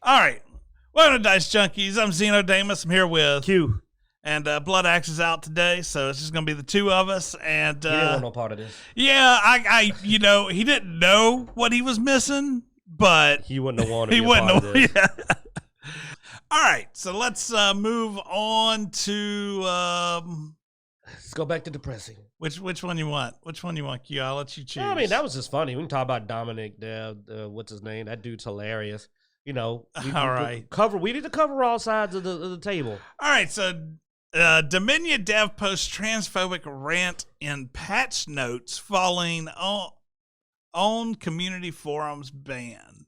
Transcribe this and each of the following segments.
All right. Welcome to Dicejunkies. I'm Xenodamus. I'm here with Q. And Bloodaxe is out today, so it's just going to be the two of us. And he didn't want no part of this. Yeah, I he didn't know what he was missing, but he wouldn't have wanted to be a part of this. Yeah. All right, so let's move on to let's go back to depressing. Which one you want? Which one you want, Q? I'll let you choose. No, I mean, that was just funny. We can talk about Dominic, what's his name? That dude's hilarious. You know, we need to cover all sides of the table. All right, so Domina dev posts transphobic rant in patch notes following on community forums ban.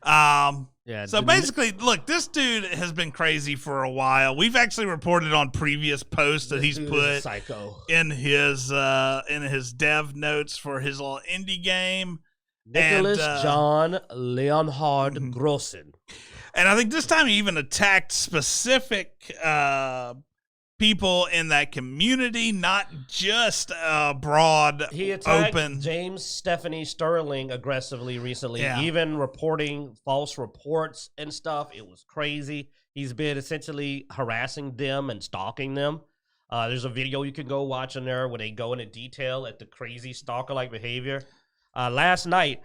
So basically, look, this dude has been crazy for a while. We've actually reported on previous posts that he's put in his dev notes for his little indie game. Nicholas John Leonhard Grossen. And I think this time he even attacked specific people in that community, not just broad, he attacked open. James Stephanie Sterling aggressively recently, even reporting false reports and stuff. It was crazy. He's been essentially harassing them and stalking them. There's a video you can go watch in there where they go into detail at the crazy stalker-like behavior. Last night,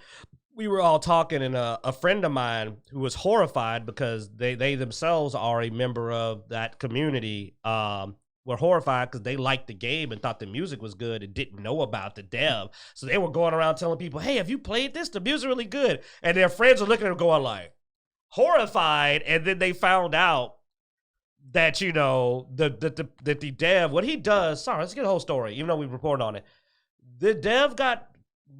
we were all talking, and a friend of mine who was horrified because they themselves are a member of that community were horrified because they liked the game and thought the music was good and didn't know about the dev. So they were going around telling people, hey, have you played this? The music's really good. And their friends are looking at them going like, horrified. And then they found out that, you know, that the dev, what he does, sorry, let's get the whole story, even though we reported on it. The dev got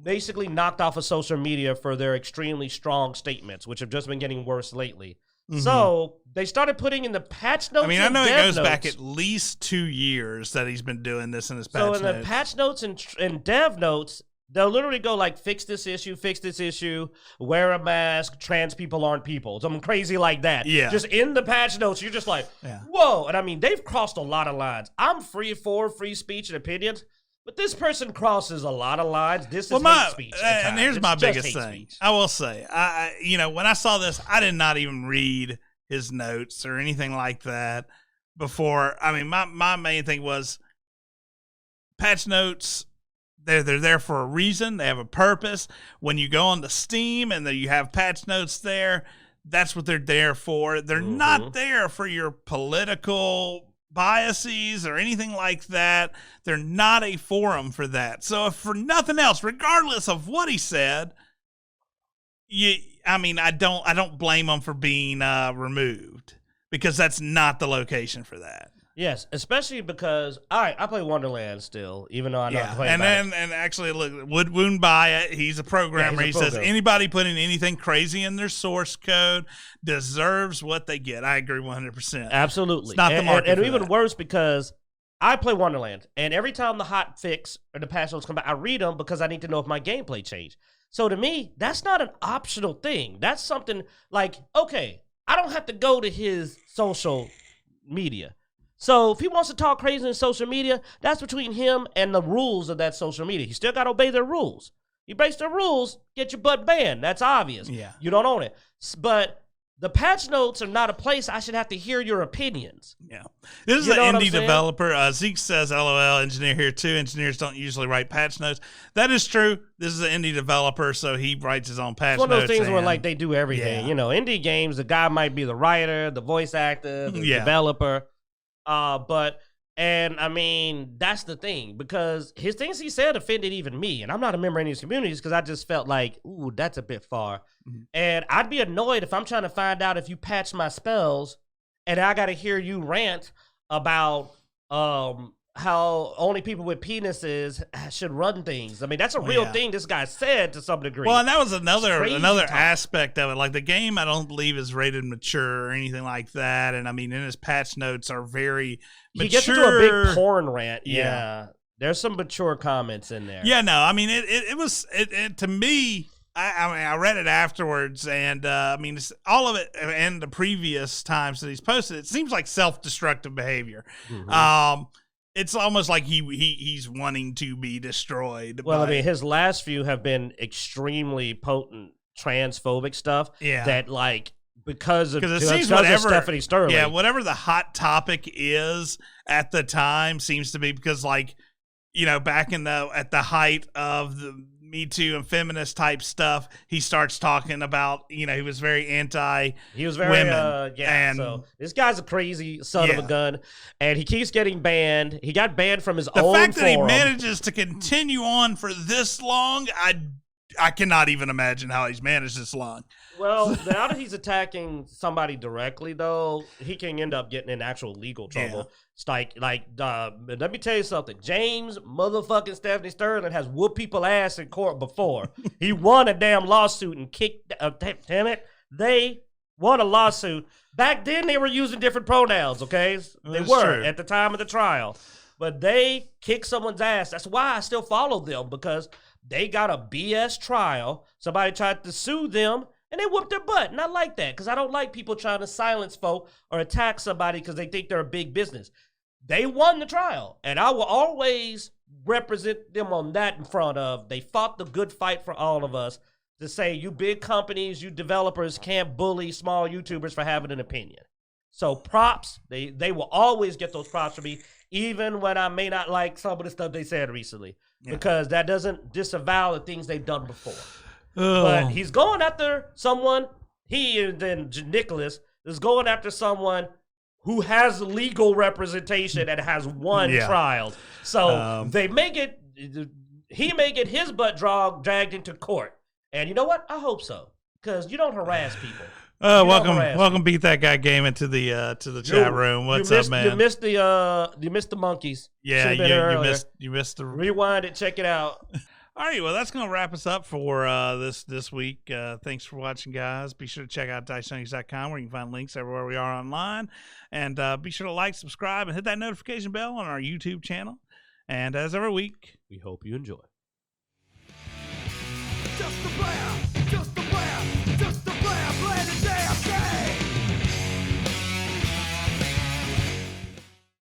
basically knocked off of social media for their extremely strong statements, which have just been getting worse lately. Mm-hmm. So they started putting in the patch notes. I mean, I know it goes back at least 2 years that he's been doing this in his patch notes. So in the patch notes and dev notes, they'll literally go like, fix this issue, wear a mask, trans people aren't people. Something crazy like that. Yeah. Just in the patch notes, you're just like, whoa. And I mean, they've crossed a lot of lines. I'm for free speech and opinions. But this person crosses a lot of lines. This is hate speech. And here's my biggest thing. I will say, when I saw this, I did not even read his notes or anything like that before. I mean, my main thing was patch notes. They're there for a reason. They have a purpose. When you go on to Steam and you have patch notes there, that's what they're there for. They're not there for your political biases or anything like that. They're not a forum for that. So if for nothing else, regardless of what he said, I don't blame him for being removed, because that's not the location for that. Yes, especially because I play Wonderland still, even though I don't play it. And actually, look, Would buy it. He's a programmer. He says anybody putting anything crazy in their source code deserves what they get. I agree 100%. Absolutely. It's not the market. And even worse, because I play Wonderland, and every time the hot fix or the patch notes come back, I read them because I need to know if my gameplay changed. So to me, that's not an optional thing. That's something like, okay, I don't have to go to his social media. So if he wants to talk crazy in social media, that's between him and the rules of that social media. He still got to obey their rules. You breaks the rules, get your butt banned. That's obvious. Yeah. You don't own it. But the patch notes are not a place I should have to hear your opinions. Yeah. This is an indie developer. Zeke says, LOL, engineer here too. Engineers don't usually write patch notes. That is true. This is an indie developer, so he writes his own patch notes. It's one of those things where like they do everything. Yeah. You know, indie games, the guy might be the writer, the voice actor, the developer. And I mean, that's the thing, because his things he said offended even me, and I'm not a member of any of these communities because I just felt like, ooh, that's a bit far. Mm-hmm. And I'd be annoyed if I'm trying to find out if you patch my spells and I got to hear you rant about how only people with penises should run things. I mean, that's a real thing this guy said to some degree. Well, and that was another aspect of it. Like, the game, I don't believe, is rated mature or anything like that. And I mean, in his patch notes are very mature. He gets into a big porn rant. Yeah. There's some mature comments in there. Yeah, no, I mean, it was to me. I read it afterwards, and I mean, all of it, and the previous times that he's posted, it seems like self-destructive behavior. Mm-hmm. It's almost like he's wanting to be destroyed. Well, I mean, his last few have been extremely potent transphobic stuff. Yeah. That, like, because it seems whatever Stephanie Sterling. Yeah, whatever the hot topic is at the time seems to be because, like, you know, back at the height of the Me Too and feminist type stuff, he starts talking about, you know, he was very anti. He was very women. And so this guy's a crazy son of a gun, and he keeps getting banned. He got banned from his own forum. The fact that he manages to continue on for this long, I cannot even imagine how he's managed this long. Well, now that he's attacking somebody directly, though, he can end up getting in actual legal trouble. Yeah. It's like, let me tell you something. James motherfucking Stephanie Sterling has whooped people ass in court before. He won a damn lawsuit and kicked, damn it, they won a lawsuit. Back then, they were using different pronouns, okay? They were at the time of the trial. But they kicked someone's ass. That's why I still follow them, because they got a BS trial. Somebody tried to sue them, and they whooped their butt. And I like that, because I don't like people trying to silence folk or attack somebody because they think they're a big business. They won the trial, and I will always represent them on that in front of. They fought the good fight for all of us to say, you big companies, you developers can't bully small YouTubers for having an opinion. So props, they will always get those props from me, even when I may not like some of the stuff they said recently, because that doesn't disavow the things they've done before. But he's going after someone, he and then Nicholas is going after someone who has legal representation and has won trials. So he may get his butt dragged into court. And you know what? I hope so, because you don't harass people. Welcome, Beat That Guy Game into the chat room. What's up, man? You missed the monkeys. Yeah, you missed the rewind it. Check it out. All right, well, that's going to wrap us up for this week. Thanks for watching, guys. Be sure to check out Dicejunkies.com, where you can find links everywhere we are online. And be sure to like, subscribe, and hit that notification bell on our YouTube channel. And as every week, we hope you enjoy. Just a player.